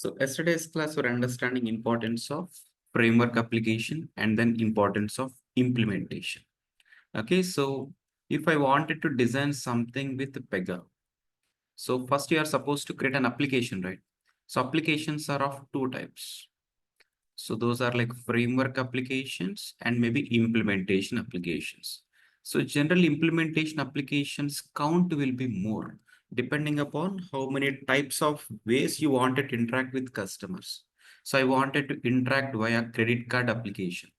So yesterday's class were understanding importance of framework application and then importance of implementation. Okay, so if I wanted to design something with Pega, so first you are supposed to create an application, right? So applications are of two types. So those are like framework applications and maybe implementation applications. So general implementation applications count will be more depending upon how many types of ways you wanted to interact with customers. So I wanted to interact via credit card application.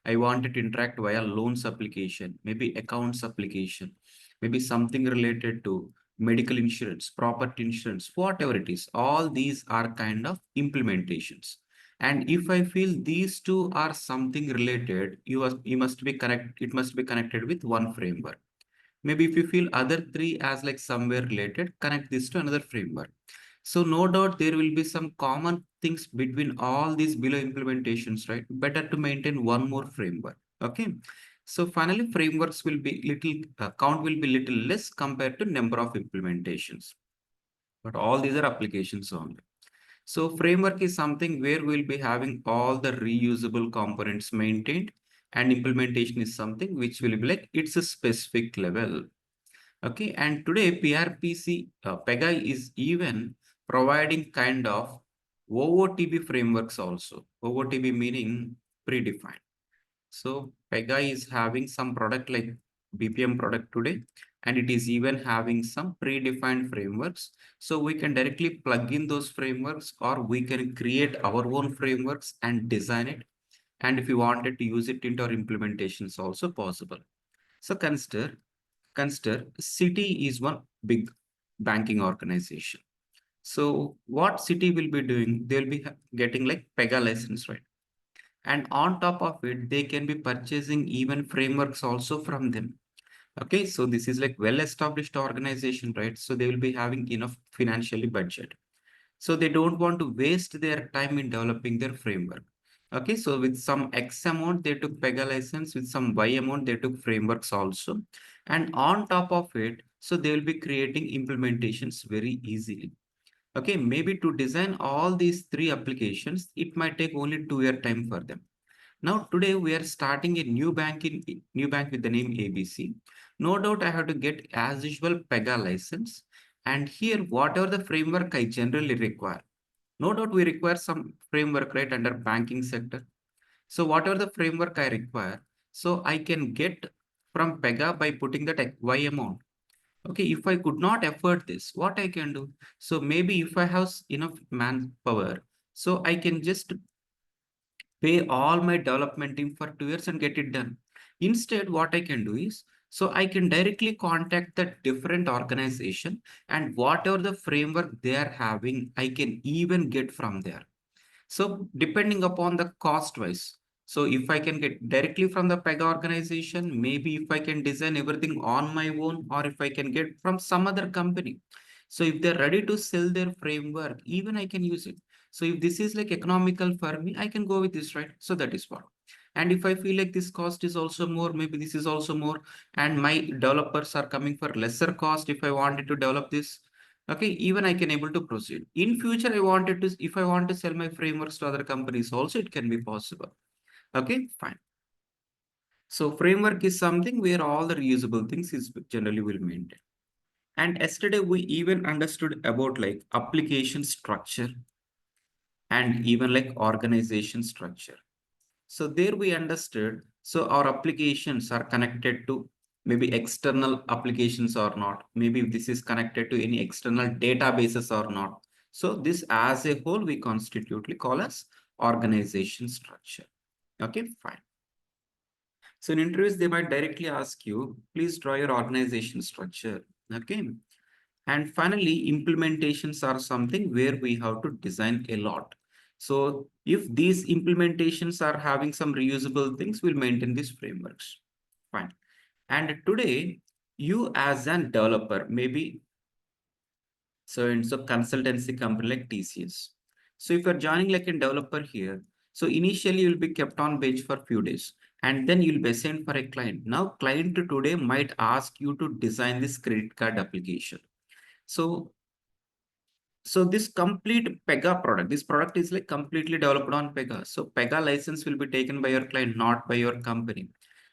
I wanted to interact via loans application, maybe accounts application, maybe something related to medical insurance, property insurance, whatever it is. All these are kind of implementations. And if I feel these two are something related, you must be connect. It must be connected with one framework. Maybe if you feel other three as like somewhere related, connect this to another framework. So no doubt there will be some common things between all these below implementations, right? Better to maintain one more framework. Okay. So finally, frameworks will be little count will be little less compared to number of implementations. But all these are applications only. So framework is something where we'll be having all the reusable components maintained, and implementation is something which will be like it's a specific level. Okay, and today PRPC Pega is even providing kind of OOTB frameworks also. OOTB meaning predefined. So Pega is having some product like BPM product today, and it is even having some predefined frameworks. So we can directly plug in those frameworks, or we can create our own frameworks and design it. And if you wanted to use it into our implementations, also possible. So consider Citi is one big banking organization. So what Citi will be doing? They'll be getting like Pega license, right? And on top of it, they can be purchasing even frameworks also from them. Okay, so this is like well-established organization, right? So they will be having enough financially budget. So they don't want to waste their time in developing their framework. Okay, so with some X amount, they took Pega license, with some Y amount, they took frameworks also. And on top of it, so they will be creating implementations very easily. Okay, maybe to design all these three applications, it might take only 2 year time for them. Now today we are starting a new bank with the name ABC. No doubt I have to get as usual Pega license. And here whatever the framework I generally require. No doubt we require some framework right under banking sector. So whatever the framework I require, so I can get from Pega by putting that Y amount. Okay, if I could not afford this, what I can do? So maybe if I have enough manpower, so I can just pay all my development team for 2 years and get it done. Instead, what I can do is, so I can directly contact the different organization, and whatever the framework they are having, I can even get from there. So depending upon the cost wise, so if I can get directly from the Pega organization, maybe if I can design everything on my own, or if I can get from some other company. So if they're ready to sell their framework, even I can use it. So if this is like economical for me, I can go with this, right? So that is what. And if I feel like this cost is also more, maybe this is also more, and my developers are coming for lesser cost if I wanted to develop this. Okay, even I can able to proceed. In future, I wanted to, if I want to sell my frameworks to other companies also, it can be possible. Okay, fine. So framework is something where all the reusable things is generally will maintain. And yesterday we even understood about like application structure and even like organization structure. So there we understood, so our applications are connected to maybe external applications or not. Maybe this is connected to any external databases or not. So this as a whole, we constitutely call as organization structure. Okay, fine. So in interviews, they might directly ask you, please draw your organization structure. Okay. And finally, implementations are something where we have to design a lot. So if these implementations are having some reusable things, we'll maintain these frameworks. Fine. And today, you as an developer, maybe so it's a consultancy company like TCS. So if you're joining like a developer here, so initially you'll be kept on bench for few days, and then you'll be assigned for a client. Now client today might ask you to design this credit card application. So So this complete Pega product, this product is like completely developed on Pega. So Pega license will be taken by your client, not by your company.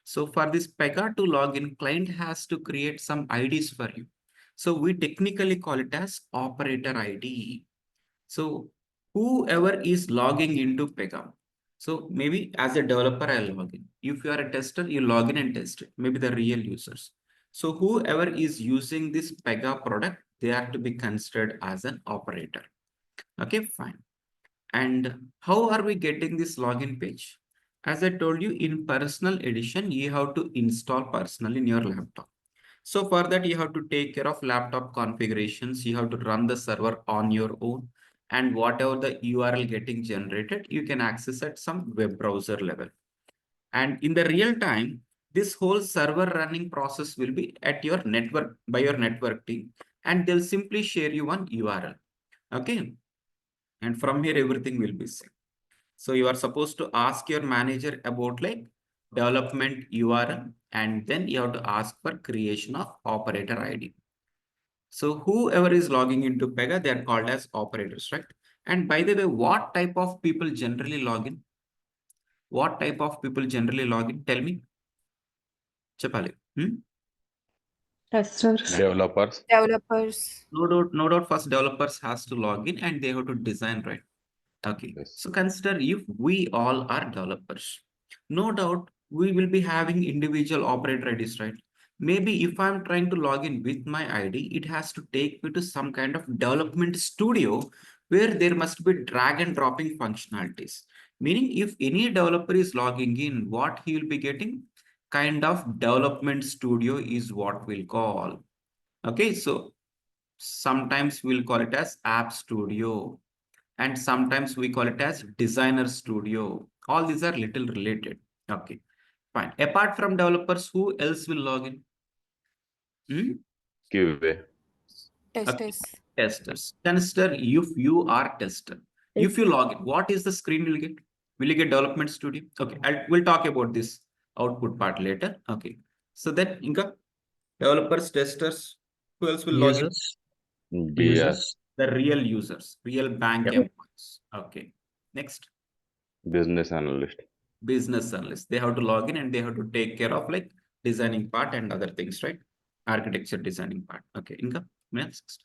So for this Pega to log in, client has to create some IDs for you. So we technically call it as operator ID. So whoever is logging into Pega. So maybe as a developer, I'll log in. If you are a tester, you log in and test it. Maybe the real users. So whoever is using this Pega product, they are to be considered as an operator. Okay, fine. And how are we getting this login page? As I told you, in personal edition, you have to install personal in your laptop. So for that, you have to take care of laptop configurations. You have to run the server on your own. And whatever the URL getting generated, you can access at some web browser level. And in the real time, this whole server running process will be at your network by your network team. And they'll simply share you one URL. Okay. And from here, everything will be same. So you are supposed to ask your manager about like development URL, and then you have to ask for creation of operator ID. So whoever is logging into Pega, they are called as operators, right? And by the way, what type of people generally log in? What type of people generally log in? Tell me. Chapali. Testers. Developers. Developers. No doubt, first developers has to log in and they have to design, right? Okay, Yes. so consider if we all are developers, no doubt we will be having individual operator IDs, right? Maybe if I'm trying to log in with my ID, it has to take me to some kind of development studio where there must be drag and dropping functionalities. Meaning if any developer is logging in, what he will be getting? Kind of development studio is what we'll call. Okay, so sometimes we'll call it as app studio, and sometimes we call it as designer studio. All these are little related. Okay, fine. Apart from developers, who else will log in? QA. Okay, Testers. testers. Tester, if you are tester, if you log in, what is the screen you'll get? Will you get development studio? Okay, we'll talk about this output part later. Okay, so then Inka, developers, testers, who else will log in? Users. BS. The real users, real bank Yep. employees. Okay, next. Business analyst. Business analysts, they have to log in and they have to take care of like designing part and other things, right? Architecture designing part. Okay, Inka, next.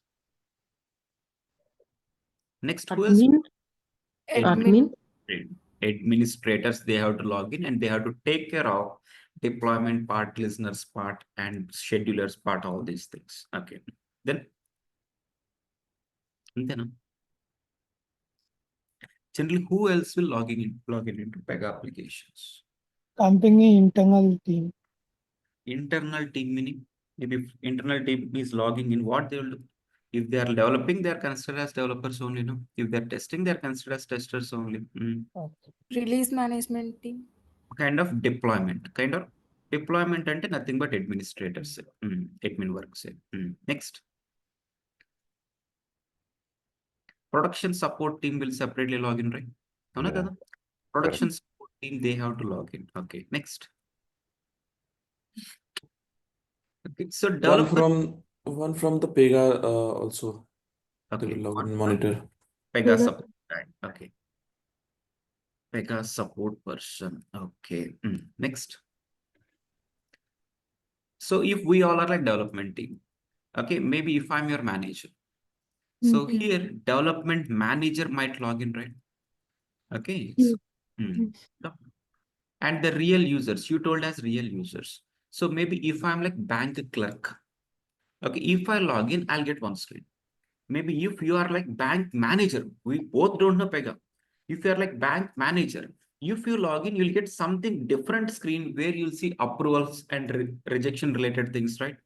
Next, who else? Admin. Admin. Administrators, they have to log in and they have to take care of deployment part, listeners part, and schedulers part, all these things. Okay, then generally, who else will log in into Pega applications? Company internal team. Internal team meaning, maybe if internal team is logging in, what they will do? If they are developing, they are considered as developers only, no? If they're testing, they are considered as testers only. Okay. Release management team. Kind of deployment and nothing but administrators, admin works. Next, production support team will separately log in, right? Yeah. Production support team, they have to log in. Okay, next. Okay, so developer, One from the Pega also. They okay, will log one in from monitor. Pega support, right? Okay. Pega support person. Okay. Next. So if we all are like development team, okay, maybe if I'm your manager. So here development manager might log in, right? Okay. So, so- and the real users, you told as real users. So maybe if I'm like bank clerk, okay, if I log in, I'll get one screen. Maybe if you are like bank manager, we both don't know Pega. If you are like bank manager, if you log in, you'll get something different screen where you'll see approvals and rejection related things, right?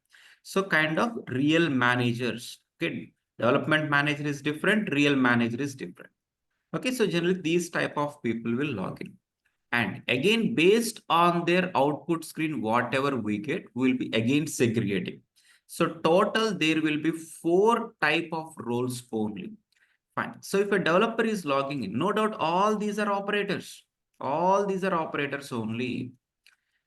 So kind of real managers. Okay, development manager is different, real manager is different. Okay, so generally these type of people will log in. And again, based on their output screen, whatever we get, will be again segregating. So total, there will be 4 type of roles only. Fine. So if a developer is logging in, no doubt all these are operators. All these are operators only.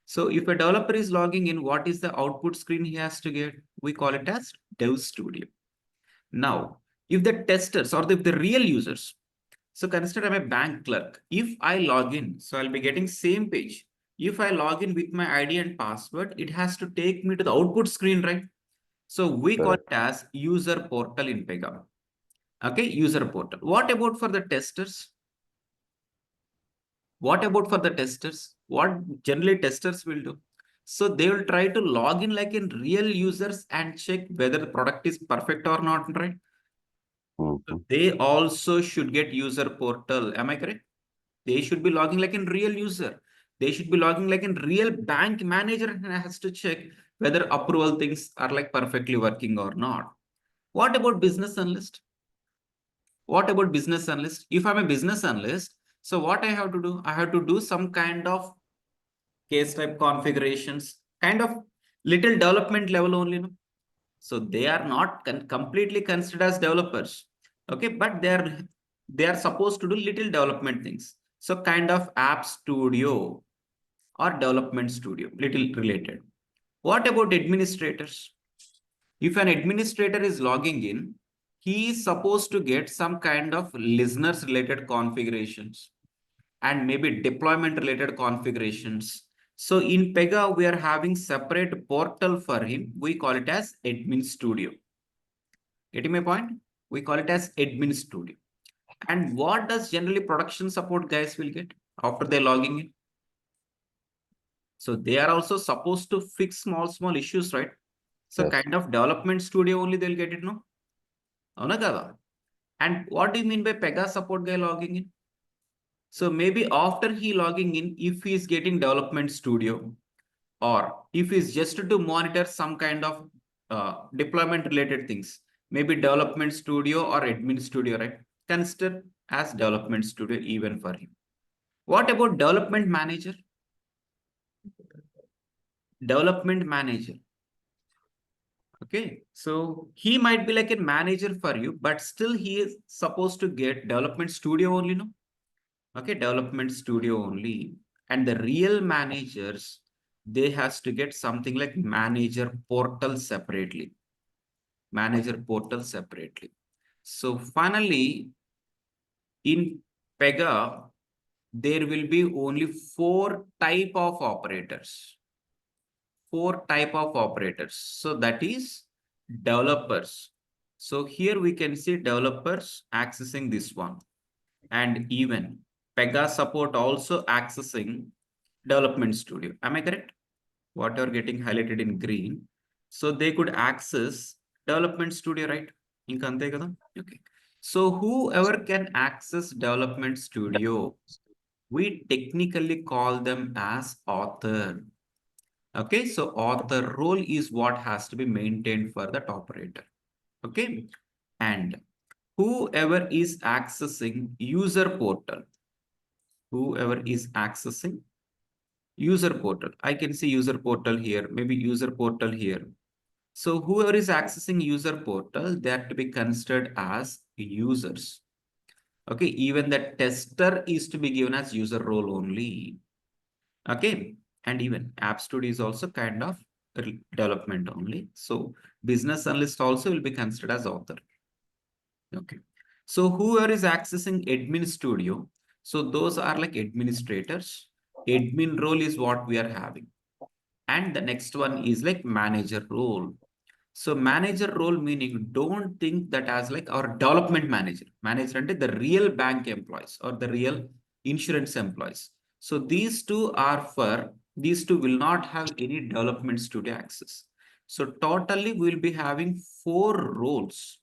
So if a developer is logging in, what is the output screen he has to get? We call it as Dev Studio. Now, If the testers or the real users, so consider I'm a bank clerk. If I log in, so I'll be getting same page. If I log in with my ID and password, it has to take me to the output screen, right? So we call it as user portal in Pega. Okay, user portal. What about for the testers? What about for the testers? What generally testers will do? So they will try to log in like in real users and check whether the product is perfect or not, right? So they also should get user portal. Am I correct? They should be logging like in real user. They should be logging like in real bank manager and has to check whether approval things are like perfectly working or not. What about business analyst? What about business analyst? If I'm a business analyst, so what I have to do? I have to do some kind of case type configurations, kind of little development level only. No? So they are not completely considered as developers. Okay, but they are supposed to do little development things. So kind of app studio or development studio, little related. What about administrators? If an administrator is logging in, he is supposed to get some kind of listeners related configurations and maybe deployment related configurations. So in Pega, we are having separate portal for him. We call it as admin studio. Getting my point? We call it as admin studio. And what does generally production support guys will get after they're logging in? So they are also supposed to fix small issues, right? So kind of development studio only they'll get it, no? And what do you mean by Pega support guy logging in? So maybe after he logging in, if he is getting development studio, or if it's just to monitor some kind of deployment related things, maybe development studio or admin studio, right? Consider as development studio even for him. What about development manager? Development manager. Okay, so he might be like a manager for you, but still he is supposed to get development studio only, no? Okay, development studio only. And the real managers, they has to get something like manager portal separately. Manager portal separately. So finally, in Pega, there will be only 4 type of operators. 4 type of operators. So that is developers. So here we can see developers accessing this one. And even Pega support also accessing development studio. Am I correct? What are getting highlighted in green? So they could access development studio, right? Okay. So whoever can access development studio, we technically call them as author. Okay, so author role is what has to be maintained for that operator. Okay, and whoever is accessing user portal, whoever is accessing user portal, I can see user portal here, maybe user portal here. So whoever is accessing user portal, they have to be considered as users. Okay, even the tester is to be given as user role only. Okay, and even app studio is also kind of development only. So business analyst also will be considered as author. Okay, so whoever is accessing admin studio, so those are like administrators. Admin role is what we are having. And the next one is like manager role. So manager role meaning don't think that as like our development manager. Manager and the real bank employees or the real insurance employees. So these two will not have any development studio access. So totally we'll be having 4 roles.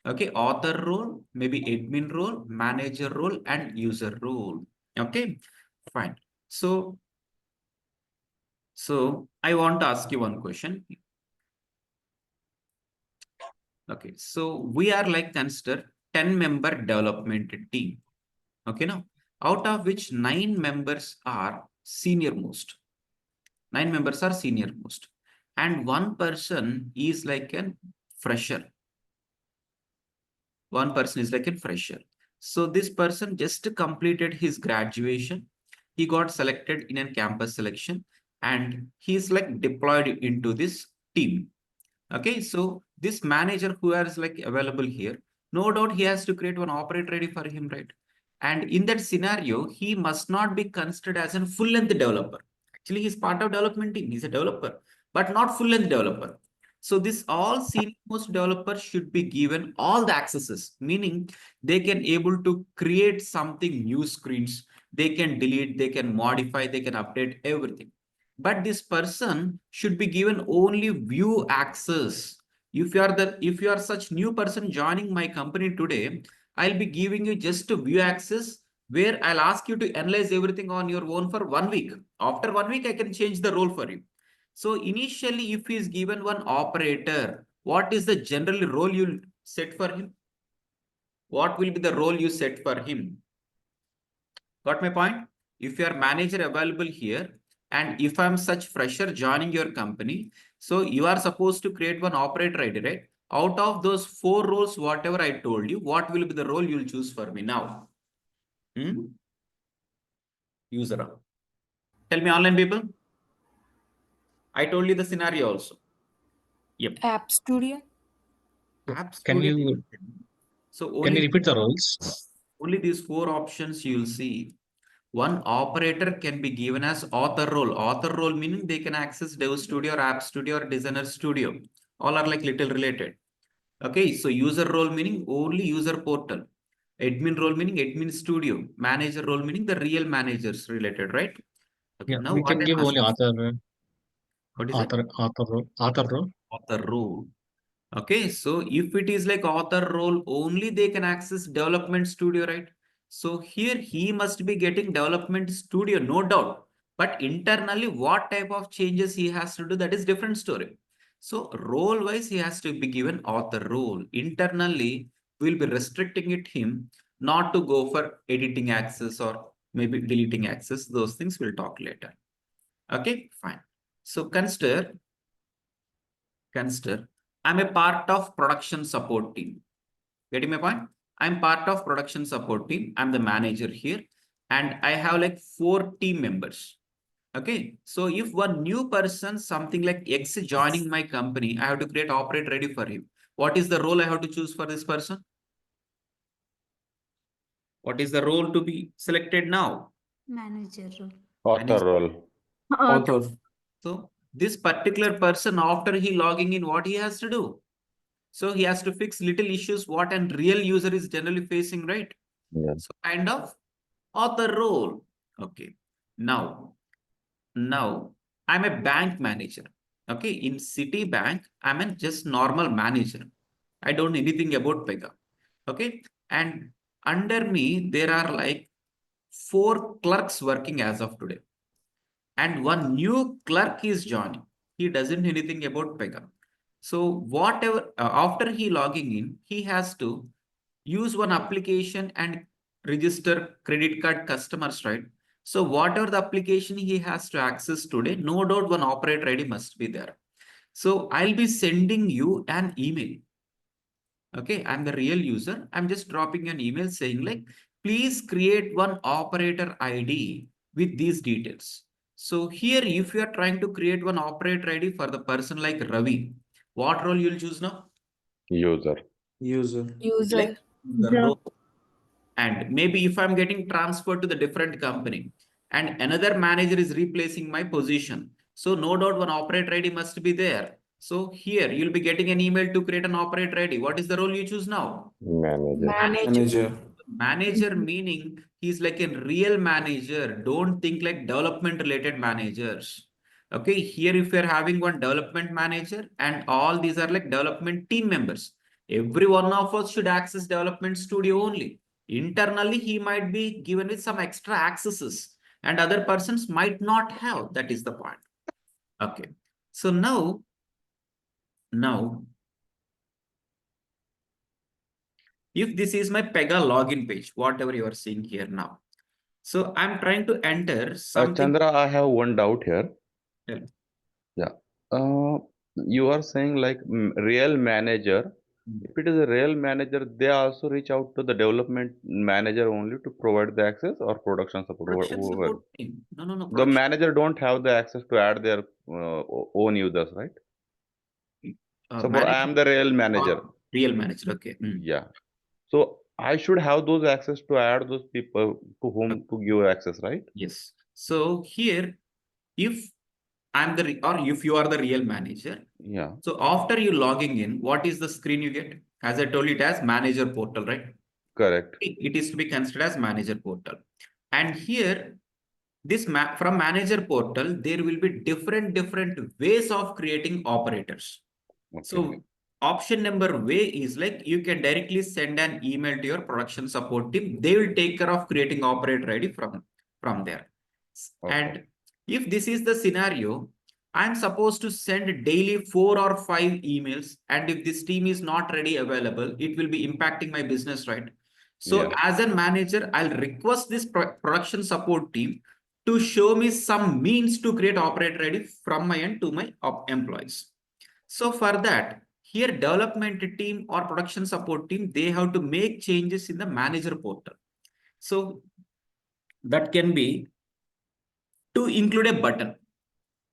Okay, author role, maybe admin role, manager role, and user role. Okay, fine. So I want to ask you one question. Okay, so we are like consider 10-member development team. Okay, now out of which 9 members are senior most. 9 members are senior most, and 1 person is like a fresher. 1 person is like a fresher. So this person just completed his graduation. He got selected in a campus selection, and he's like deployed into this team. Okay, so this manager who is like available here, no doubt he has to create one operator ID for him, right? And in that scenario, he must not be considered as a full-length developer. Actually, he's part of development team. He's a developer, but not full-length developer. So this all senior most developers should be given all the accesses, meaning they can able to create something new screens. They can delete, they can modify, they can update everything. But this person should be given only view access. If you are such new person joining my company today, I'll be giving you just a view access where I'll ask you to analyze everything on your own for 1 week. After 1 week, I can change the role for you. So initially, if he is given one operator, what is the general role you set for him? What will be the role you set for him? Got my point? If you are manager available here, and if I'm such fresher joining your company, so you are supposed to create one operator ID, right? Out of those 4 roles, whatever I told you, what will be the role you'll choose for me now? User. Tell me, online people. I told you the scenario also. Yep. App Studio. App Can Studio. you So can you only repeat the roles? only these 4 options you'll see. One operator can be given as author role. Author role meaning they can access Dev Studio or App Studio or Designer Studio. All are like little related. Okay, so user role meaning only user portal. Admin role meaning admin studio. Manager role meaning the real managers related, right? Okay, Yeah, now we what can I'm give only asking, what is it? author role. Author role. Okay, so if it is like author role, only they can access development studio, right? So here he must be getting development studio, no doubt. But internally, what type of changes he has to do, that is different story. So role wise, he has to be given author role. Internally, we'll be restricting it him not to go for editing access or maybe deleting access. Those things we'll talk later. Okay, fine. So consider I'm a part of production support team. Getting my point? I'm part of production support team. I'm the manager here and I have like 4 team members. Okay. So if one new person, something like X joining my company, I have to create operate ready for him. What is the role I have to choose for this person? What is the role to be selected now? Manager role. Author Manager. role. Author. So this particular person, after he logging in, what he has to do? So he has to fix little issues what a real user is generally facing, right? Yeah. So kind of author role. Okay. Now I'm a bank manager. Okay. In Citibank, I'm a just normal manager. I don't know anything about Pega. Okay. And under me, there are like 4 clerks working as of today. And one new clerk is joining. He doesn't know anything about Pega. So whatever, after he logging in, he has to use one application and register credit card customers, right? So whatever the application he has to access today, no doubt one operator ID must be there. So I'll be sending you an email. Okay, I'm the real user. I'm just dropping an email saying like, please create one operator ID with these details. So here, if you are trying to create one operator ID for the person like Ravi, what role you'll choose now? User. User. User. Like the role. And maybe if I'm getting transferred to the different company and another manager is replacing my position. So no doubt one operator ID must be there. So here you'll be getting an email to create an operator ID. What is the role you choose now? Manager. Manager. Manager meaning he's like a real manager. Don't think like development related managers. Okay, here if you're having one development manager and all these are like development team members, every one of us should access development studio only. Internally, he might be given with some extra accesses and other persons might not have. That is the point. Okay, so now if this is my Pega login page, whatever you are seeing here now. So I'm trying to enter something. Chandra, I have one doubt here. Yeah. Yeah. You are saying like real manager. If it is a real manager, they also reach out to the development manager only to provide the access or production support. Production support team. No. The Production. manager don't have the access to add their own users, right? Suppose I am the real manager. Real manager. Okay. Yeah. So I should have those access to add those people to whom to give access, right? Yes. So here, if I'm the or if you are the real manager, Yeah, so after you logging in, what is the screen you get? As I told you, it as manager portal, right? correct. It is to be considered as manager portal. And here, this from manager portal, there will be different ways of creating operators. Okay. So option number way is like you can directly send an email to your production support team. They will take care of creating operator ID from there. Okay. And if this is the scenario, I'm supposed to send daily 4 or 5 emails. And if this team is not ready available, it will be impacting my business, right? So Yeah. as a manager, I'll request this production support team to show me some means to create operator ID from my end to my employees. So for that, here development team or production support team, they have to make changes in the manager portal. So that can be to include a button.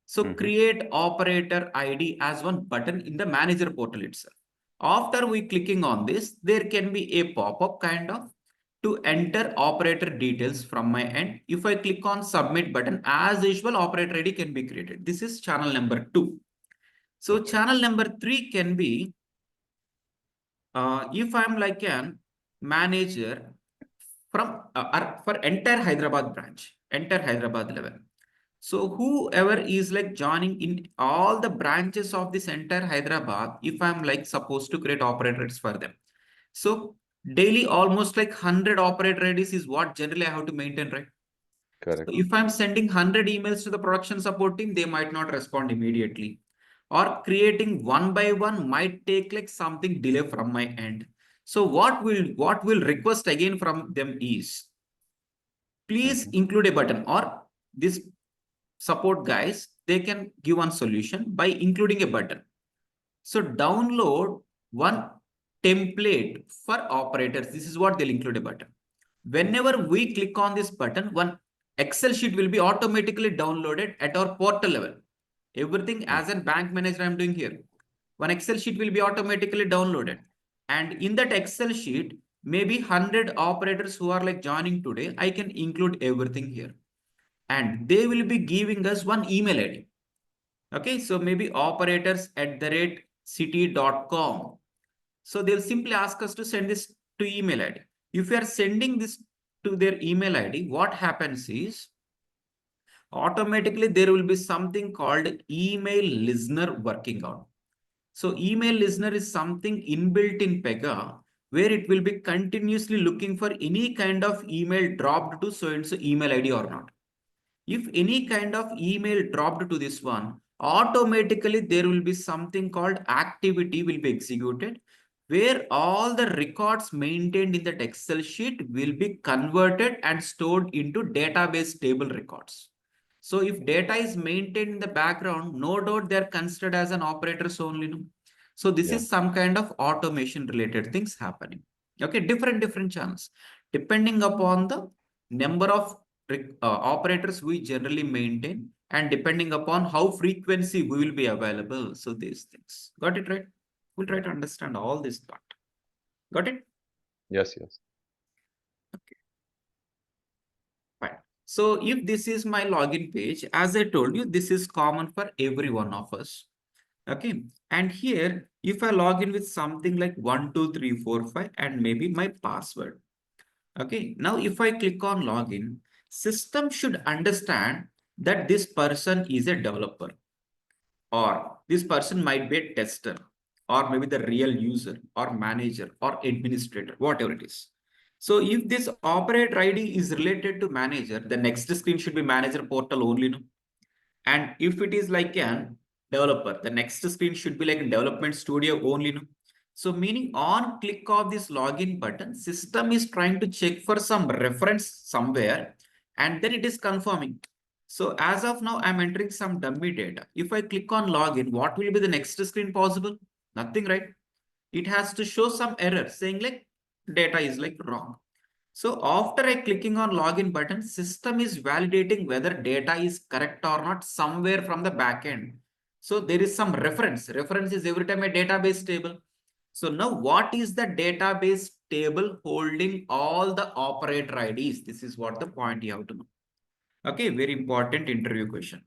So create operator ID as one button in the manager portal itself. After we clicking on this, there can be a pop-up kind of to enter operator details from my end. If I click on submit button, as usual, operator ID can be created. This is channel number 2. So channel number 3 can be if I'm like an manager from for entire Hyderabad branch, entire Hyderabad level. So whoever is like joining in all the branches of this entire Hyderabad, if I'm like supposed to create operators for them. So daily almost like 100 operator IDs is what generally I have to maintain, right? Correct. So if I'm sending 100 emails to the production support team, they might not respond immediately. Or creating one by one might take like something delay from my end. So what will request again from them is, please include a button, or this support guys, they can give one solution by including a button. So download one template for operators. This is what they'll include a button. Whenever we click on this button, one Excel sheet will be automatically downloaded at our portal level. Everything as a bank manager I'm doing here. One Excel sheet will be automatically downloaded. And in that Excel sheet, maybe 100 operators who are like joining today, I can include everything here. And they will be giving us one email ID. Okay, so maybe operators@city.com. So they'll simply ask us to send this to email ID. If we are sending this to their email ID, what happens is automatically there will be something called email listener working out. So email listener is something inbuilt in Pega where it will be continuously looking for any kind of email dropped to so-and-so email ID or not. If any kind of email dropped to this one, automatically there will be something called activity will be executed, where all the records maintained in that Excel sheet will be converted and stored into database table records. So if data is maintained in the background, no doubt they are considered as an operators only. No? So this is some kind of automation related things happening. Okay, different channels. Depending upon the number of operators we generally maintain and depending upon how frequency we will be available. So these things. Got it right? We'll try to understand all this part. Got it? Yes, yes. Okay. Fine. So if this is my login page, as I told you, this is common for every one of us. Okay. And here, if I log in with something like 1, 2, 3, 4, 5, and maybe my password. Okay. Now, if I click on login, system should understand that this person is a developer, or this person might be a tester, or maybe the real user or manager or administrator, whatever it is. So if this operator ID is related to manager, the next screen should be manager portal only. No? And if it is like an developer, the next screen should be like a development studio only. No? So meaning on click of this login button, system is trying to check for some reference somewhere, and then it is confirming. So as of now, I'm entering some dummy data. If I click on login, what will be the next screen possible? Nothing, right? It has to show some error saying like data is like wrong. So after I clicking on login button, system is validating whether data is correct or not somewhere from the backend. So there is some reference. Reference is every time a database table. So now what is the database table holding all the operator IDs. This is what the point you have to know. Okay, very important interview question.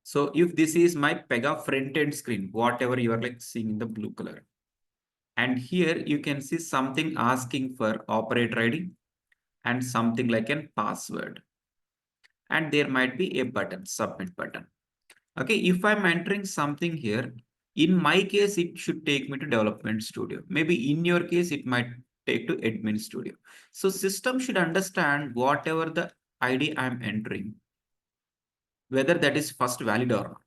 So if this is my Pega front end screen, whatever you are like seeing in the blue color. And here you can see something asking for operator ID and something like a password. And there might be a button, submit button. Okay, if I'm entering something here, in my case, it should take me to development studio. Maybe in your case, it might take to admin studio. So system should understand whatever the ID I'm entering, whether that is first valid or not.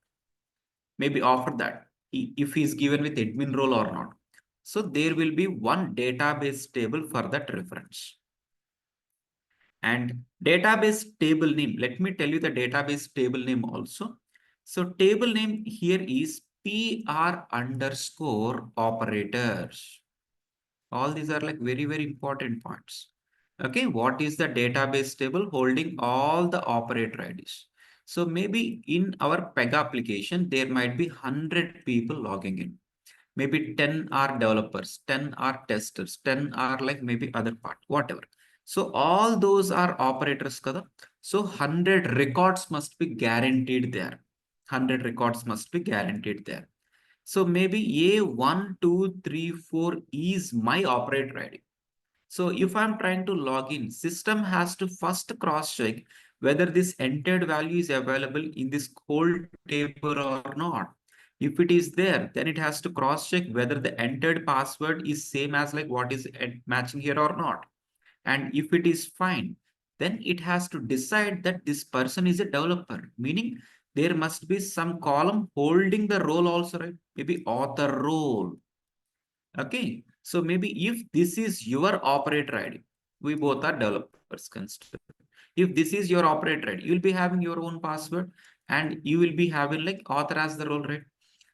Maybe after that, if he's given with admin role or not. So there will be one database table for that reference. And database table name, let me tell you the database table name also. So table name here is PR underscore operators. All these are like very, very important points. Okay, what is the database table holding all the operator IDs? So maybe in our Pega application, there might be 100 people logging in. Maybe 10 are developers, 10 are testers, 10 are like maybe other part, whatever. So all those are operators kada. So 100 records must be guaranteed there. 100 records must be guaranteed there. So maybe A1, 2, 3, 4 is my operator ID. So if I'm trying to log in, system has to first cross check whether this entered value is available in this whole table or not. If it is there, then it has to cross check whether the entered password is same as like what is matching here or not. And if it is fine, then it has to decide that this person is a developer, meaning there must be some column holding the role also, right? Maybe author role. Okay, so maybe if this is your operator ID, we both are developers consider. If this is your operator ID, you'll be having your own password and you will be having like author as the role, right?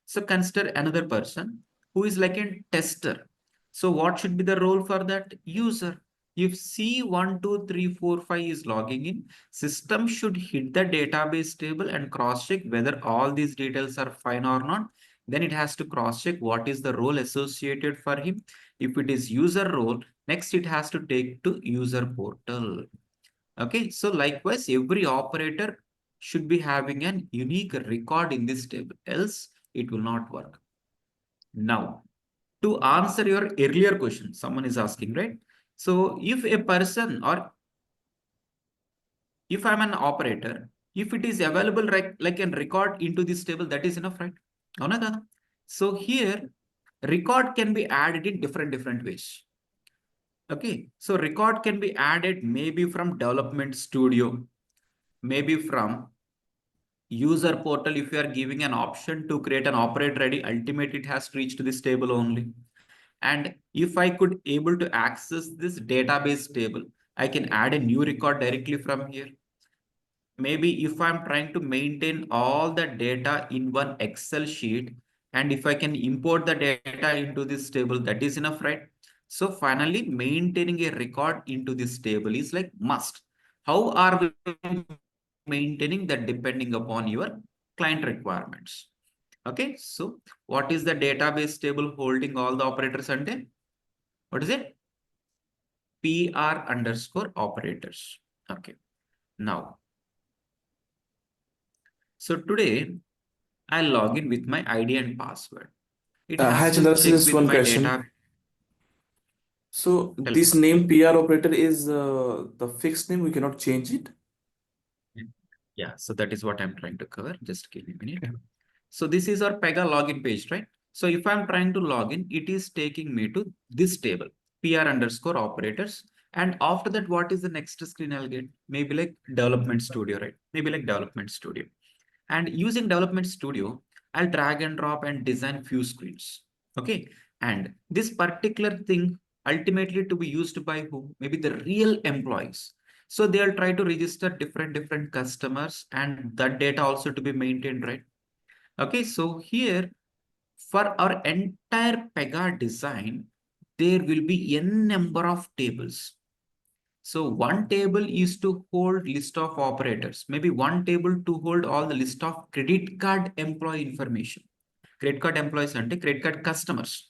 So consider another person who is like a tester. So what should be the role for that user? If C1234 5 is logging in, system should hit the database table and cross check whether all these details are fine or not. Then it has to cross check what is the role associated for him. If it is user role, next it has to take to user portal. Okay, so likewise, every operator should be having an unique record in this table, else it will not work. Now, to answer your earlier question, someone is asking, right? So if a person or if I'm an operator, if it is available like a record into this table, that is enough, right? So here, record can be added in different ways. Okay, so record can be added maybe from development studio, maybe from user portal. If you are giving an option to create an operator ID, ultimately it has to reach to this table only. And if I could able to access this database table, I can add a new record directly from here. Maybe if I'm trying to maintain all the data in one Excel sheet, and if I can import the data into this table, that is enough, right? So finally, maintaining a record into this table is like must. How are we maintaining that? Depending upon your client requirements. Okay, so what is the database table holding all the operators under? What is it? PR underscore operators. Okay, now, so today I'll log in with my ID and password. It Hi, has to Chandra, check just with one my question. data. So Tell this me. name PR operator is the fixed name. We cannot change it. Yeah, so that is what I'm trying to cover. Just give me a minute. So this is our Pega login page, right? So if I'm trying to log in, it is taking me to this table, PR underscore operators. And after that, what is the next screen I'll get? Maybe like development studio, right? Maybe like development studio. And using development studio, I'll drag and drop and design few screens. Okay. And this particular thing ultimately to be used by who? Maybe the real employees. So they'll try to register different customers and that data also to be maintained, right? Okay, so here for our entire Pega design, there will be n number of tables. So one table is to hold list of operators, maybe one table to hold all the list of credit card employee information. Credit card employees and credit card customers.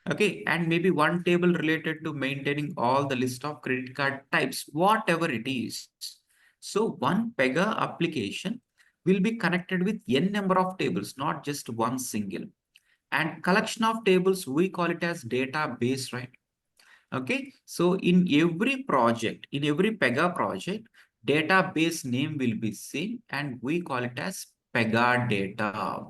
Okay, and maybe one table related to maintaining all the list of credit card types, whatever it is. So one Pega application will be connected with n number of tables, not just one single. And collection of tables, we call it as database, right? Okay, so in every project, in every Pega project, database name will be same and we call it as Pega data.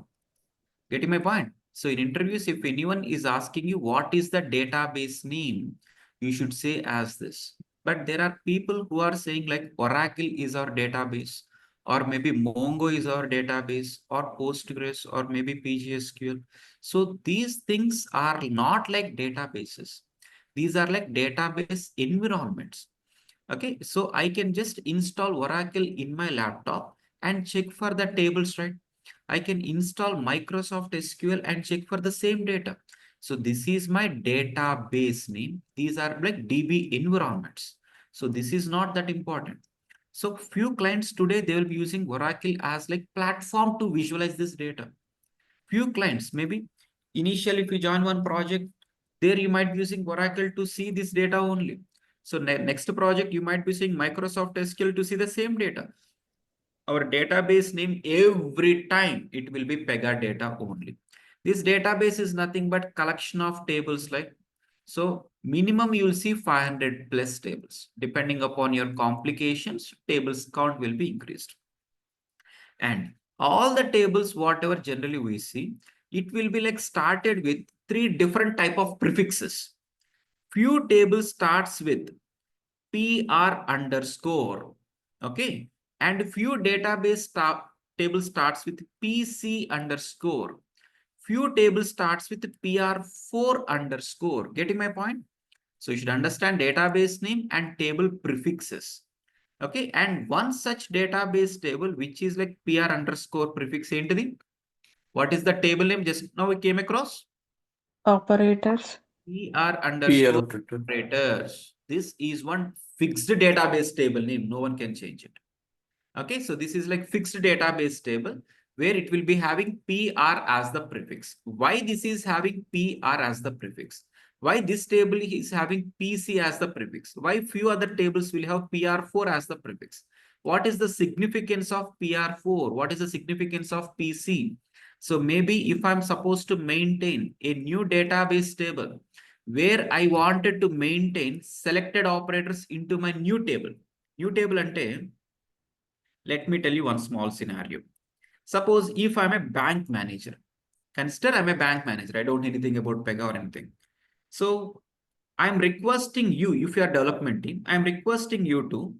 Getting my point? So in interviews, if anyone is asking you what is the database name, you should say as this. But there are people who are saying like Oracle is our database, or maybe Mongo is our database, or Postgres, or maybe PGSQL. So these things are not like databases. These are like database environments. Okay, so I can just install Oracle in my laptop and check for the tables, right? I can install Microsoft SQL and check for the same data. So this is my database name. These are like DB environments. So this is not that important. So few clients today, they will be using Oracle as like platform to visualize this data. Few clients, maybe initially if you join one project, there you might be using Oracle to see this data only. So next project, you might be using Microsoft SQL to see the same data. Our database name every time it will be Pega data only. This database is nothing but collection of tables like, so minimum you will see 500 plus tables. Depending upon your complications, tables count will be increased. And all the tables, whatever generally we see, it will be like started with 3 different type of prefixes. Few tables starts with PR underscore, okay, and few database table starts with PC underscore. Few table starts with PR4 underscore. Getting my point? So you should understand database name and table prefixes. Okay, and one such database table which is like PR underscore prefix entity. What is the table name? Just now we came across Operators. PR underscore operator. operators. This is one fixed database table name. No one can change it. Okay, so this is like fixed database table where it will be having PR as the prefix. Why this is having PR as the prefix? Why this table is having PC as the prefix? Why few other tables will have PR4 as the prefix? What is the significance of PR4? What is the significance of PC? So maybe if I'm supposed to maintain a new database table where I wanted to maintain selected operators into my new table. New table ante, let me tell you one small scenario. Suppose if I'm a bank manager, consider I'm a bank manager. I don't know anything about Pega or anything. So I'm requesting you, if you are development team, I'm requesting you to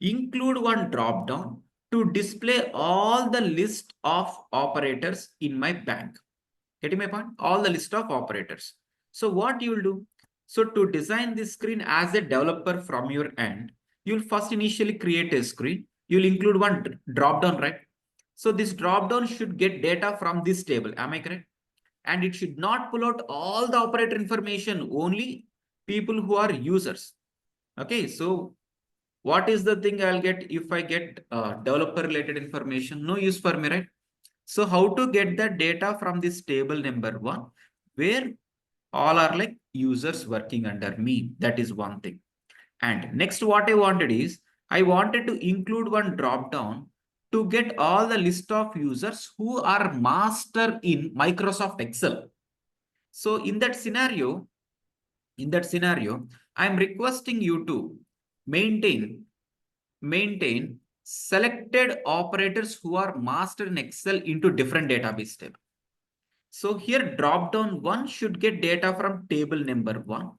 include one drop down to display all the list of operators in my bank. Getting my point? All the list of operators. So what you will do? So to design this screen as a developer from your end, you'll first initially create a screen. You'll include one drop down, right? So this drop down should get data from this table. Am I correct? And it should not pull out all the operator information, only people who are users. Okay, so what is the thing I'll get if I get developer related information? No use for me, right? So how to get the data from this table number 1, where all are like users working under me? That is one thing. And next what I wanted is, I wanted to include one drop down to get all the list of users who are master in Microsoft Excel. So in that scenario, I'm requesting you to maintain selected operators who are master in Excel into different database table. So here drop down 1 should get data from table number 1.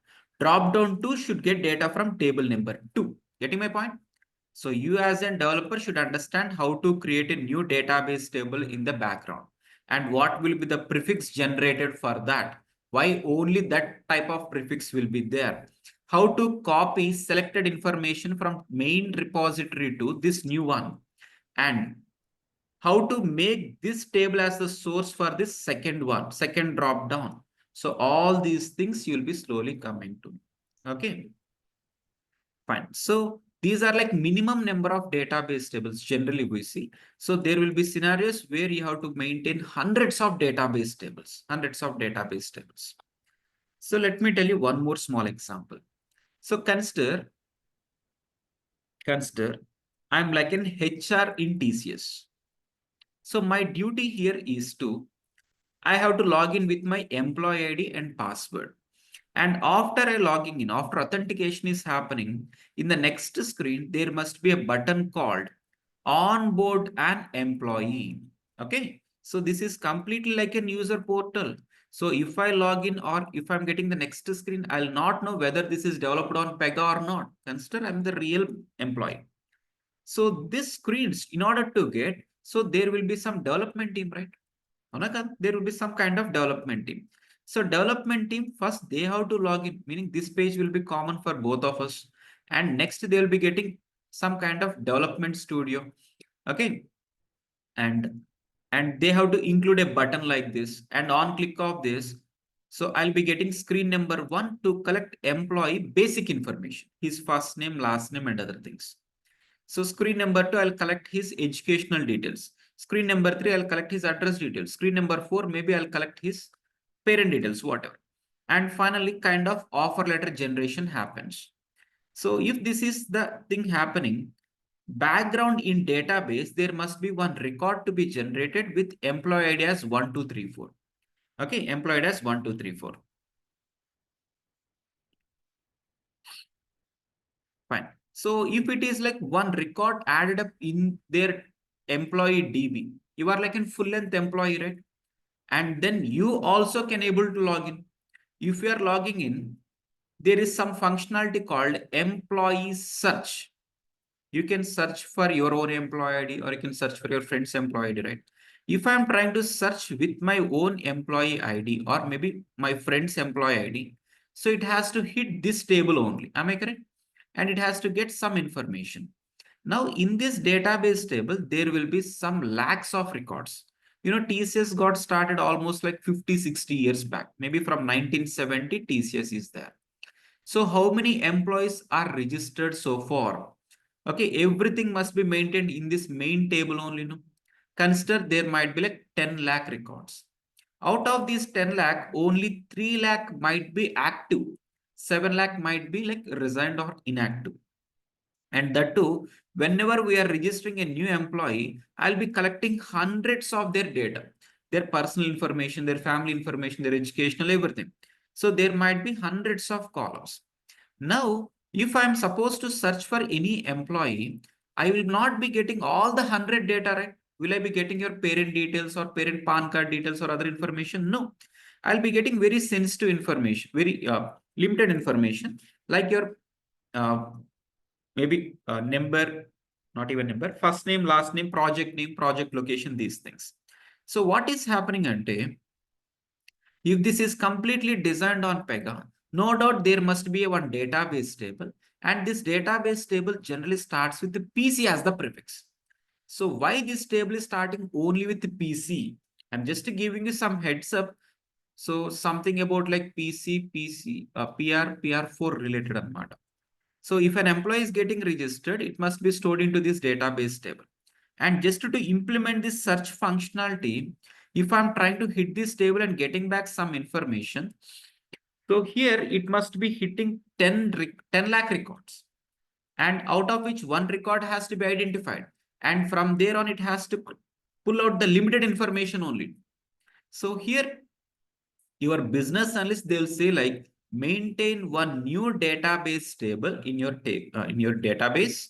Drop down 2 should get data from table number 2. Getting my point? So you as a developer should understand how to create a new database table in the background and what will be the prefix generated for that. Why only that type of prefix will be there. How to copy selected information from main repository to this new one, and how to make this table as the source for this second drop down. So all these things you'll be slowly coming to. Okay, fine. So these are like minimum number of database tables generally we see. So there will be scenarios where you have to maintain hundreds of database tables. So let me tell you one more small example. So consider I'm like an HR in TCS. So my duty here is I have to log in with my employee ID and password. And after I logging in, after authentication is happening, in the next screen, there must be a button called onboard an employee. Okay. So this is completely like an user portal. So if I log in or if I'm getting the next screen, I'll not know whether this is developed on Pega or not. Consider I'm the real employee. So this screens, in order to get, so there will be some development team, right? There will be some kind of development team. So development team, first they have to log in, meaning this page will be common for both of us. And next they will be getting some kind of development studio. Okay. And they have to include a button like this, and on click of this, so I'll be getting screen number 1 to collect employee basic information, his first name, last name, and other things. So screen number 2, I'll collect his educational details. Screen number 3, I'll collect his address details. Screen number 4, maybe I'll collect his parent details, whatever. And finally, kind of offer letter generation happens. So if this is the thing happening, background in database, there must be one record to be generated with employee ID as 1, 2, 3, 4. Okay, employee ID as 1, 2, 3, 4. Fine. So if it is like one record added up in their employee DB, you are like in full length employee, right? And then you also can able to log in. If you are logging in, there is some functionality called employee search. You can search for your own employee ID or you can search for your friend's employee ID, right? If I'm trying to search with my own employee ID or maybe my friend's employee ID, so it has to hit this table only. Am I correct? And it has to get some information. Now in this database table, there will be some lakhs of records. You know, TCS got started almost like 50, 60 years back. Maybe from 1970, TCS is there. So how many employees are registered so far? Okay, everything must be maintained in this main table only. No? Consider there might be like 10 lakh records. Out of these 10 lakh, only 3 lakh might be active. 7 lakh might be like resigned or inactive. And that too, whenever we are registering a new employee, I'll be collecting hundreds of their data, their personal information, their family information, their educational, everything. So there might be hundreds of columns. Now, if I'm supposed to search for any employee, I will not be getting all the 100 data, right? Will I be getting your parent details or parent PAN card details or other information? No, I'll be getting very sensitive information, very limited information, like your maybe number, not even number, first name, last name, project location, these things. So what is happening ante, if this is completely designed on Pega, no doubt there must be one database table, and this database table generally starts with the PC as the prefix. So why this table is starting only with the PC? I'm just giving you some heads up. So something about like PR, PR4 related anamata. So if an employee is getting registered, it must be stored into this database table. And just to implement this search functionality, if I'm trying to hit this table and getting back some information, so here it must be hitting 10 lakh records. And out of which one record has to be identified. And from there on, it has to pull out the limited information only. So here, your business analyst, they'll say like, maintain one new database table in your database,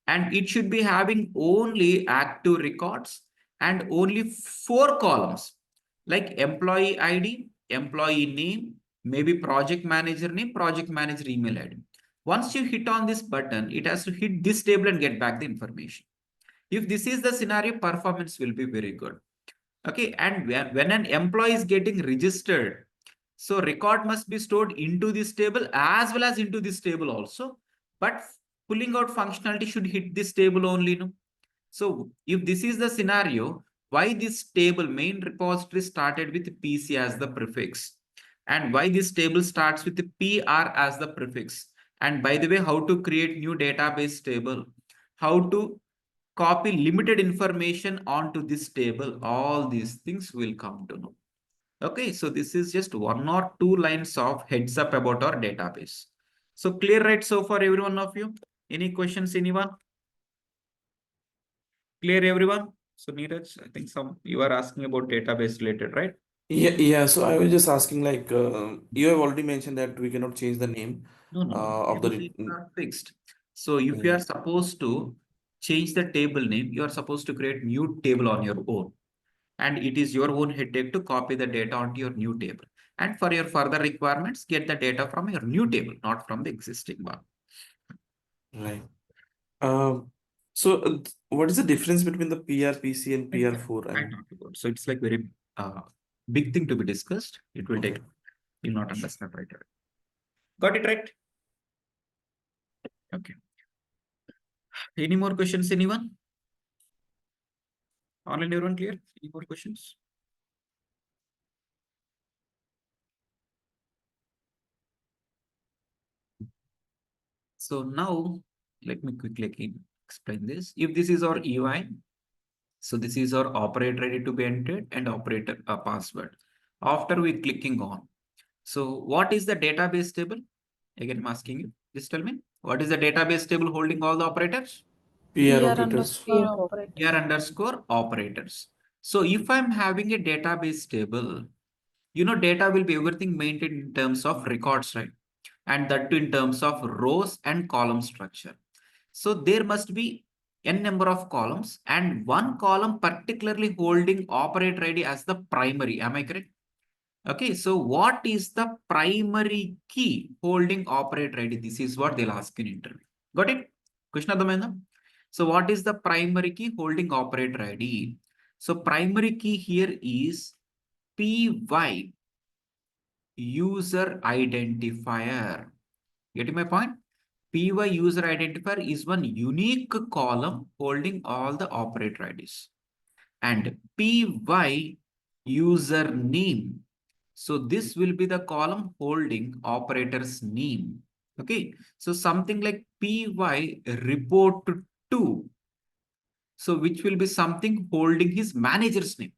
and it should be having only active records and only 4 columns like employee ID, employee name, maybe project manager name, project manager email ID. Once you hit on this button, it has to hit this table and get back the information. If this is the scenario, performance will be very good. Okay, and when an employee is getting registered, so record must be stored into this table as well as into this table also, but pulling out functionality should hit this table only. No? So if this is the scenario, why this table main repository started with PC as the prefix, and why this table starts with the PR as the prefix, and by the way, how to create new database table, how to copy limited information onto this table, all these things will come to know. Okay, so this is just 1 or 2 lines of heads up about our database. So clear, right? So far, every one of you, any questions, anyone? Clear, everyone? So Neeraj, I think you are asking about database related, right? Yeah. So I was just asking, like, you have already mentioned that we cannot change the name No, of the. table names are fixed. So if you are supposed to change the table name, you are supposed to create new table on your own. And it is your own headache to copy the data onto your new table. And for your further requirements, get the data from your new table, not from the existing one. Right. So what is the difference between the PRPC and PR4? I talked about. So it's like very big thing to be discussed. It will take, you'll not understand right away. Got it right? Okay. Any more questions, anyone? Online, everyone clear? Any more questions? So now let me quickly explain this. If this is our EY, so this is our operator ready to be entered and operator password. After we clicking on, so what is the database table? Again, I'm asking you, just tell me, what is the database table holding all the operators? PR PR operators. underscore operator. PR underscore operators. So if I'm having a database table, you know, data will be everything maintained in terms of records, right? And that too in terms of rows and column structure. So there must be n number of columns and one column particularly holding operator ID as the primary. Am I correct? Okay, so what is the primary key holding operator ID? This is what they'll ask in interview. Got it? Krishna Dhamena? So what is the primary key holding operator ID? So primary key here is PY user identifier. Getting my point? PY user identifier is one unique column holding all the operator IDs. And PY user name. So this will be the column holding operator's name. Okay. So something like PY report to. So which will be something holding his manager's name.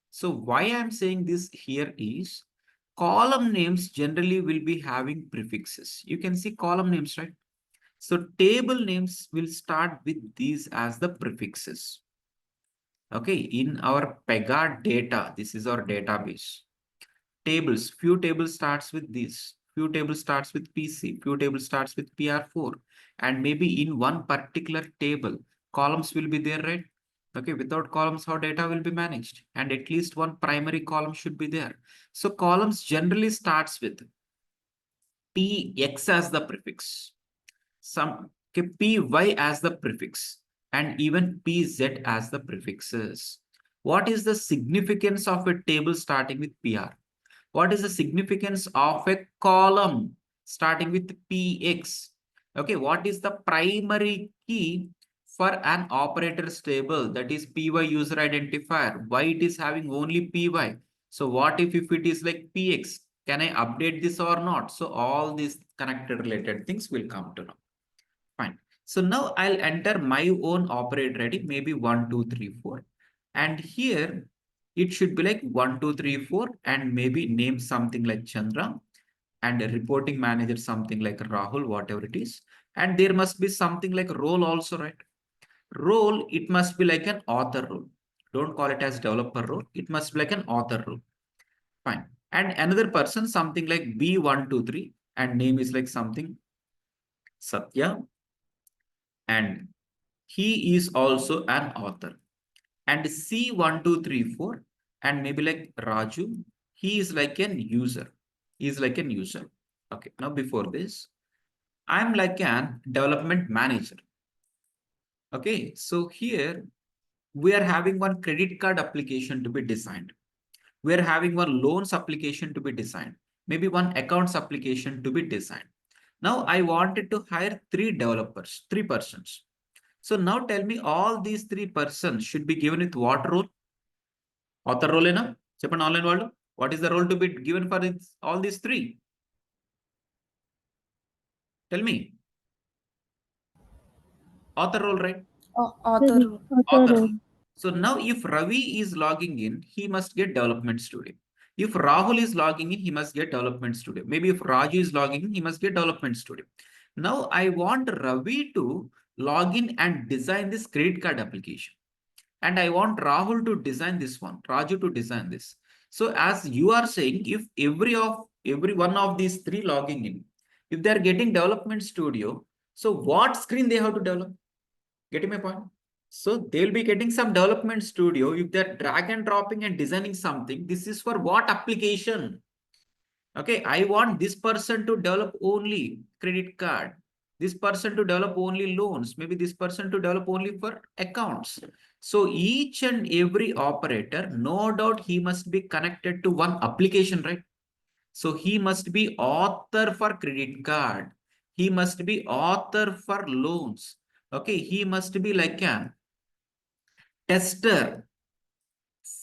So why I'm saying this here is column names generally will be having prefixes. You can see column names, right? So table names will start with these as the prefixes. Okay, in our Pega data, this is our database. Tables, few tables starts with this, few tables starts with PC, few tables starts with PR4. And maybe in one particular table, columns will be there, right? Okay, without columns, how data will be managed? And at least one primary column should be there. So columns generally starts with PX as the prefix, some PY as the prefix, and even PZ as the prefixes. What is the significance of a table starting with PR? What is the significance of a column starting with PX? Okay, what is the primary key for an operator's table, that is PY user identifier? Why it is having only PY? So what if it is like PX? Can I update this or not? So all these connected related things will come to know. Fine. So now I'll enter my own operator ID, maybe 1, 2, 3, 4. And here it should be like 1, 2, 3, 4, and maybe name something like Chandra, and a reporting manager something like Rahul, whatever it is. And there must be something like role also, right? Role, it must be like an author role. Don't call it as developer role. It must be like an author role. Fine. And another person, something like B123, and name is like something Satya, and he is also an author. And C1234, and maybe like Raju, he is like an user. He is like an user. Okay, now before this, I'm like an development manager. Okay, so here we are having one credit card application to be designed. We are having one loans application to be designed. Maybe one accounts application to be designed. Now I wanted to hire 3 developers, 3 persons. So now tell me, all these 3 persons should be given with what role? Author role ena? Cheppan online world. What is the role to be given for all these 3? Tell me. Author role, right? Author. Author. So now if Ravi is logging in, he must get development studio. If Rahul is logging in, he must get development studio. Maybe if Raju is logging in, he must get development studio. Now I want Ravi to log in and design this credit card application. And I want Rahul to design this one, Raju to design this. So as you are saying, if every one of these three logging in, if they are getting development studio, so what screen they have to develop? Getting my point? So they'll be getting some development studio. If they're drag and dropping and designing something, this is for what application? Okay, I want this person to develop only credit card, this person to develop only loans, maybe this person to develop only for accounts. So each and every operator, no doubt he must be connected to one application, right? So he must be author for credit card. He must be author for loans. Okay, he must be like a tester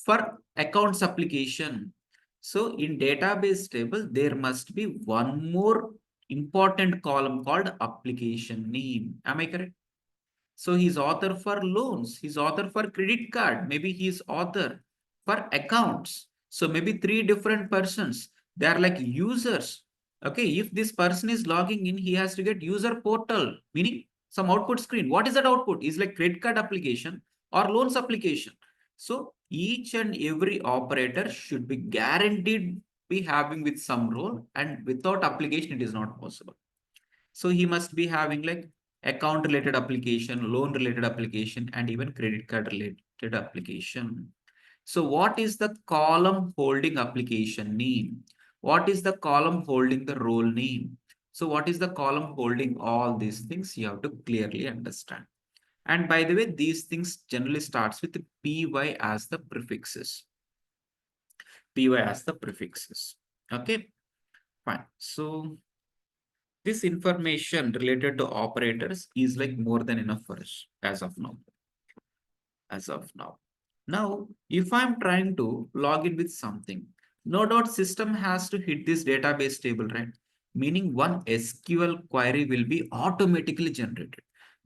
for accounts application. So in database table, there must be one more important column called application name. Am I correct? So he's author for loans, he's author for credit card, maybe he's author for accounts. So maybe three different persons, they are like users. Okay, if this person is logging in, he has to get user portal, meaning some output screen. What is that output? Is like credit card application or loans application. So each and every operator should be guaranteed be having with some role, and without application, it is not possible. So he must be having like account related application, loan related application, and even credit card related application. So what is the column holding application name? What is the column holding the role name? So what is the column holding all these things? You have to clearly understand. And by the way, these things generally starts with py as the prefixes. Py as the prefixes. Okay, fine. So this information related to operators is like more than enough for us as of now. As of now. Now, if I'm trying to log in with something, no doubt system has to hit this database table, right? Meaning one SQL query will be automatically generated.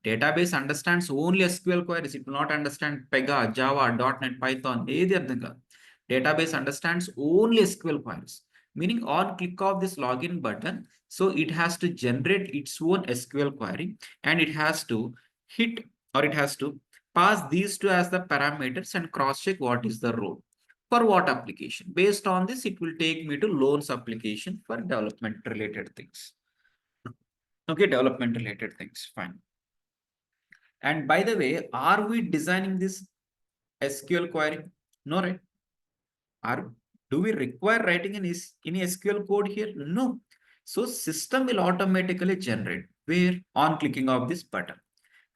Database understands only SQL queries. It will not understand Pega, Java, .NET, Python, anything. Database understands only SQL queries. Meaning on click of this login button, so it has to generate its own SQL query, and it has to hit, or it has to pass these two as the parameters and cross-check what is the role for what application. Based on this, it will take me to loans application for development related things. Okay, development related things, fine. And by the way, are we designing this SQL query? No, right? Do we require writing any SQL code here? No. So system will automatically generate where on clicking of this button.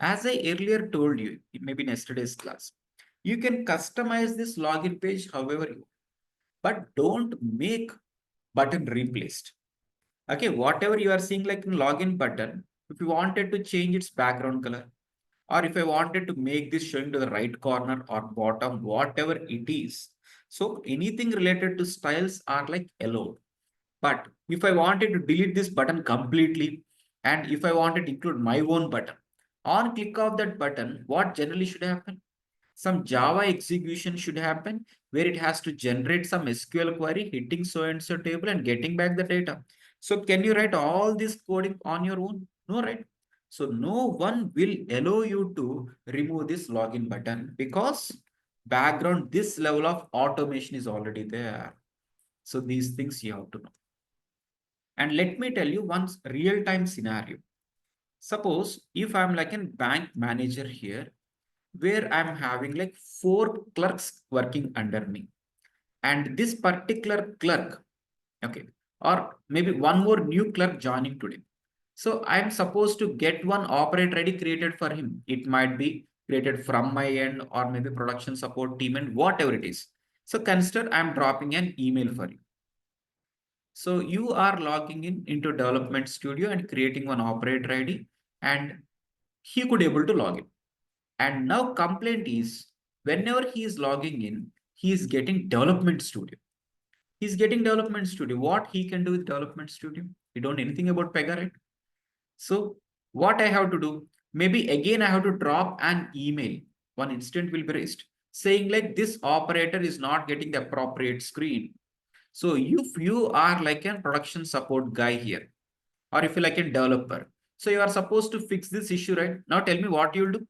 As I earlier told you, maybe in yesterday's class, you can customize this login page however you want, but don't make button replaced. Okay, whatever you are seeing like in login button, if you wanted to change its background color, or if I wanted to make this showing to the right corner or bottom, whatever it is. So anything related to styles are like allowed. But if I wanted to delete this button completely, and if I wanted to include my own button, on click of that button, what generally should happen? Some Java execution should happen where it has to generate some SQL query, hitting so and so table and getting back the data. So can you write all this coding on your own? No, right? So no one will allow you to remove this login button because background, this level of automation is already there. So these things you have to know. And let me tell you one real-time scenario. Suppose if I'm like a bank manager here, where I'm having like 4 clerks working under me. And this particular clerk, okay, or maybe one more new clerk joining today. So I'm supposed to get one operator ID created for him. It might be created from my end or maybe production support team and whatever it is. So consider I'm dropping an email for you. So you are logging in into development studio and creating one operator ID, and he could able to log in. And now complaint is whenever he is logging in, he is getting development studio. He's getting development studio. What he can do with development studio? We don't know anything about Pega, right? So what I have to do? Maybe again, I have to drop an email. One incident will be raised saying like this operator is not getting the appropriate screen. So if you are like a production support guy here, or if you like a developer, so you are supposed to fix this issue, right? Now tell me what you'll do.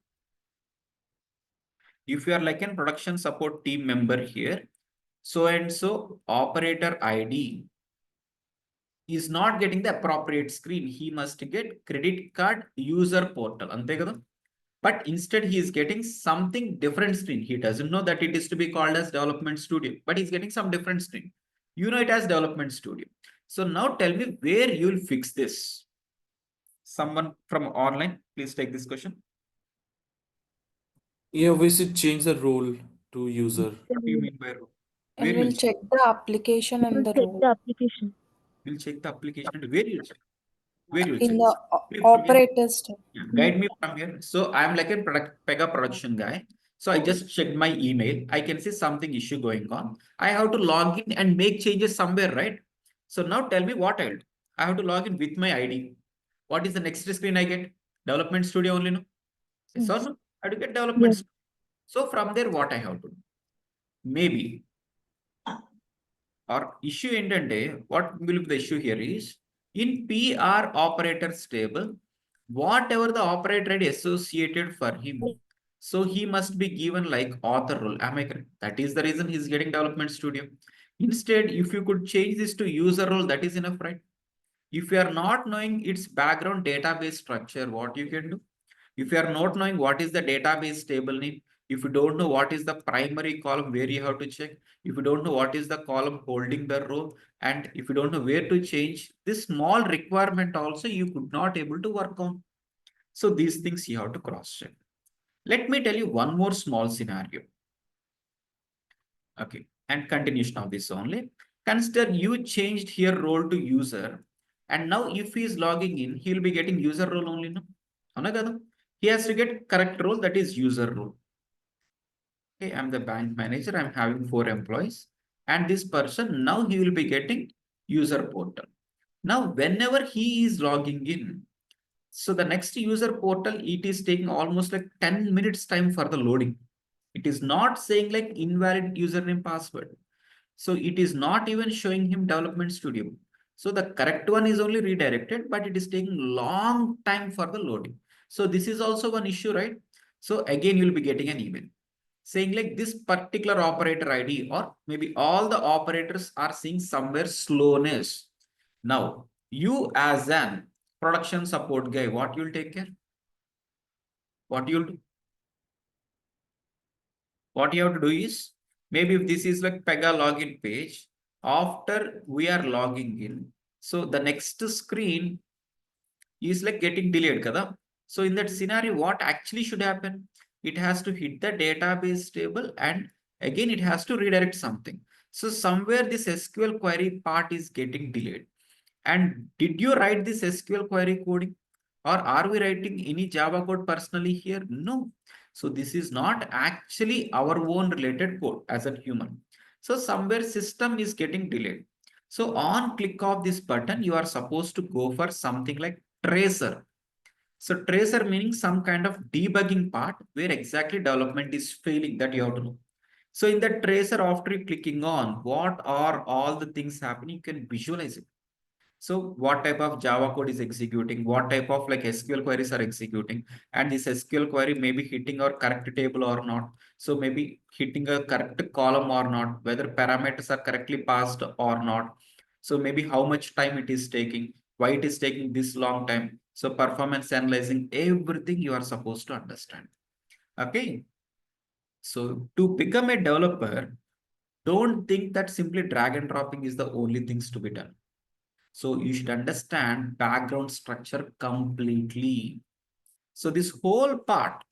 If you are like a production support team member here, so and so operator ID is not getting the appropriate screen. He must get credit card user portal. Ante kada? But instead he is getting something different screen. He doesn't know that it is to be called as development studio, but he's getting some different screen. You know it as development studio. So now tell me where you'll fix this. Someone from online, please take this question. Yeah, we should change the role to user. What do you mean by role? Where And you'll we'll check the application and the role. application. We'll check the application. And where you'll check? Where you'll check? In the Please from here. operators tab. Yeah, guide me from here. So I'm like a Pega production guy. So I just checked my email. I can see something issue going on. I have to log in and make changes somewhere, right? So now tell me what I'll do. I have to log in with my ID. What is the next screen I get? Development Studio only, no? Yes or no? I have to get development. Yes. So from there, what I have to do? Maybe or issue ఏంటంటే what will be the issue here is in PR operators table, whatever the operator ID associated for him, so he must be given like author role. Am I correct? That is the reason he's getting development studio. Instead, if you could change this to user role, that is enough, right? If you are not knowing its background database structure, what you can do? If you are not knowing what is the database table name, if you don't know what is the primary column where you have to check, if you don't know what is the column holding the row, and if you don't know where to change, this small requirement also you could not able to work on. So these things you have to cross check. Let me tell you one more small scenario. Okay, and continuation of this only. Consider you changed here role to user, and now if he is logging in, he will be getting user role only, no? Avuna kada? He has to get correct role, that is user role. Okay, I'm the bank manager, I'm having 4 employees, and this person now he will be getting user portal. Now whenever he is logging in, so the next user portal, it is taking almost like 10 minutes time for the loading. It is not saying like invalid username password. So it is not even showing him development studio. So the correct one is only redirected, but it is taking long time for the loading. So this is also one issue, right? So again, you'll be getting an email saying like this particular operator ID, or maybe all the operators are seeing somewhere slowness. Now, you as an production support guy, what you'll take care? What you'll do? What you have to do is, maybe if this is like Pega login page, after we are logging in, so the next screen is like getting delayed, kada? So in that scenario, what actually should happen? It has to hit the database table and again it has to redirect something. So somewhere this SQL query part is getting delayed. And did you write this SQL query coding? Or are we writing any Java code personally here? No. So this is not actually our own related code as a human. So somewhere system is getting delayed. So on click of this button, you are supposed to go for something like tracer. So tracer meaning some kind of debugging part where exactly development is failing, that you have to know. So in the tracer, after clicking on what are all the things happening, you can visualize it. So what type of Java code is executing, what type of like SQL queries are executing, and this SQL query may be hitting our correct table or not. So maybe hitting a correct column or not, whether parameters are correctly passed or not. So maybe how much time it is taking, why it is taking this long time. So performance analyzing, everything you are supposed to understand. Okay. So to become a developer, don't think that simply drag and dropping is the only things to be done. So you should understand background structure completely. So this whole part,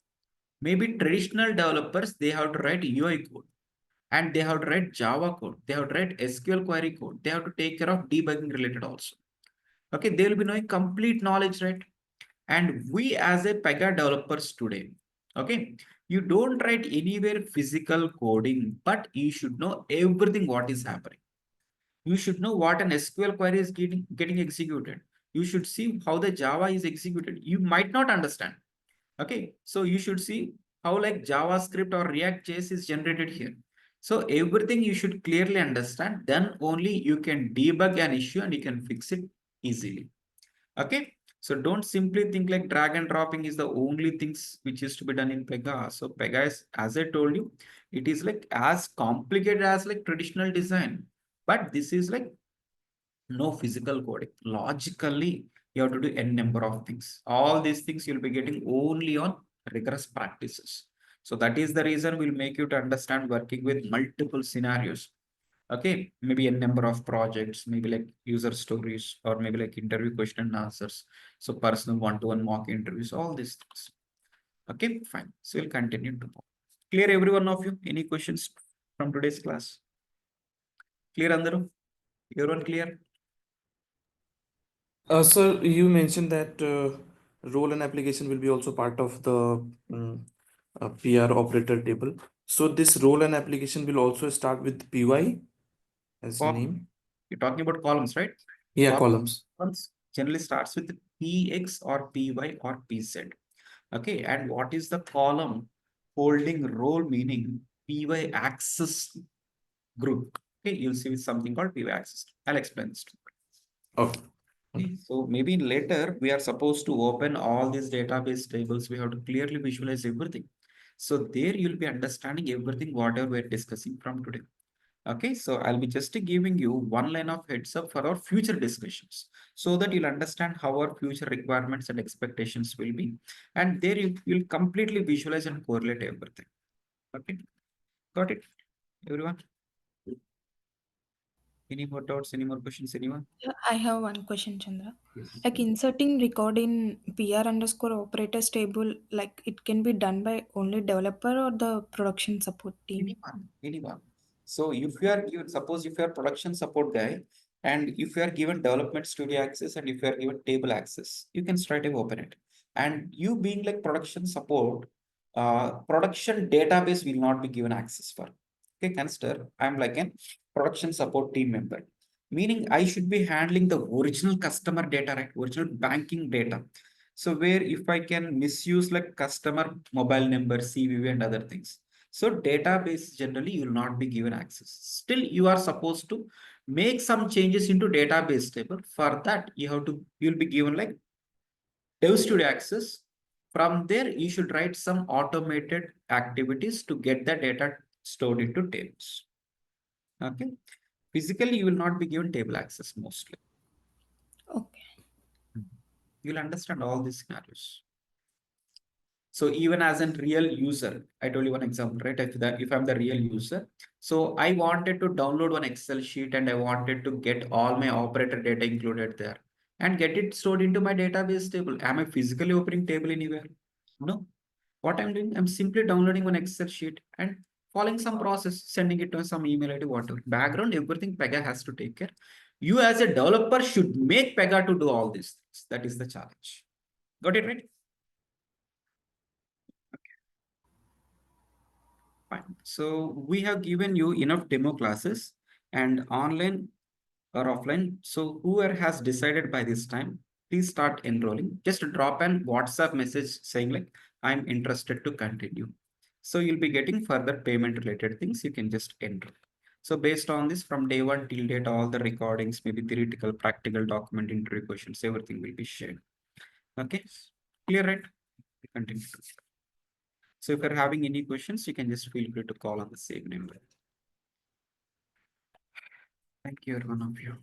maybe traditional developers, they have to write UI code and they have to write Java code. They have to write SQL query code. They have to take care of debugging related also. Okay, they will be knowing complete knowledge, right? And we as a Pega developers today, okay, you don't write anywhere physical coding, but you should know everything what is happening. You should know what an SQL query is getting executed. You should see how the Java is executed. You might not understand. Okay, so you should see how like JavaScript or React.js is generated here. So everything you should clearly understand, then only you can debug an issue and you can fix it easily. Okay, so don't simply think like drag and dropping is the only things which is to be done in Pega. So Pega is, as I told you, it is like as complicated as like traditional design, but this is like no physical coding. Logically, you have to do n number of things. All these things you'll be getting only on rigorous practices. So that is the reason we'll make you to understand working with multiple scenarios. Okay, maybe a number of projects, maybe like user stories, or maybe like interview question and answers. So personal one-to-one mock interviews, all these things. Okay, fine. So we'll continue to clear every one of you. Any questions from today's class? Clear, Andaru? Everyone clear? Sir, you mentioned that role and application will be also part of the PR operator table. So this role and application will also start with PY as name. You're talking about columns, right? Yeah, columns. Columns generally starts with PX or PY or PZ. Okay, and what is the column holding role meaning PY access group? Okay, you'll see with something called PY access. I'll explain this. Okay. Okay, so maybe later we are supposed to open all these database tables. We have to clearly visualize everything. So there you'll be understanding everything whatever we're discussing from today. Okay, so I'll be just giving you one line of heads up for our future discussions so that you'll understand how our future requirements and expectations will be. And there you'll completely visualize and correlate everything. Okay, got it, everyone? Any more doubts, any more questions, anyone? Yeah, I have one question, Chandra. Yes. Like inserting record in PR underscore operators table, like it can be done by only developer or the production support team. Anyone. So if you are given, suppose if you are production support guy, and if you are given development studio access and if you are given table access, you can straight away open it. And you being like production support, production database will not be given access for. Okay, consider I'm like a production support team member, meaning I should be handling the original customer data, right? Original banking data. So where if I can misuse like customer mobile number, CVV and other things. So database generally you will not be given access. Still, you are supposed to make some changes into database table. For that, you'll be given like Dev Studio access. From there, you should write some automated activities to get the data stored into tables. Okay. Physically, you will not be given table access mostly. Okay. You'll understand all these scenarios. So even as a real user, I told you one example, right? If I'm the real user, so I wanted to download one Excel sheet and I wanted to get all my operator data included there and get it stored into my database table. Am I physically opening table anywhere? No. What I'm doing, I'm simply downloading one Excel sheet and following some process, sending it to some email ID, whatever. Background, everything Pega has to take care. You as a developer should make Pega to do all these things. That is the challenge. Got it right? Fine. So we have given you enough demo classes and online or offline. So whoever has decided by this time, please start enrolling. Just drop an WhatsApp message saying like, I'm interested to continue. So you'll be getting further payment related things. You can just enroll. So based on this, from day one till date, all the recordings, maybe theoretical, practical document interview questions, everything will be shared. Okay, clear, right? Continue. So if you're having any questions, you can just feel free to call on the same number. Thank you, every one of you.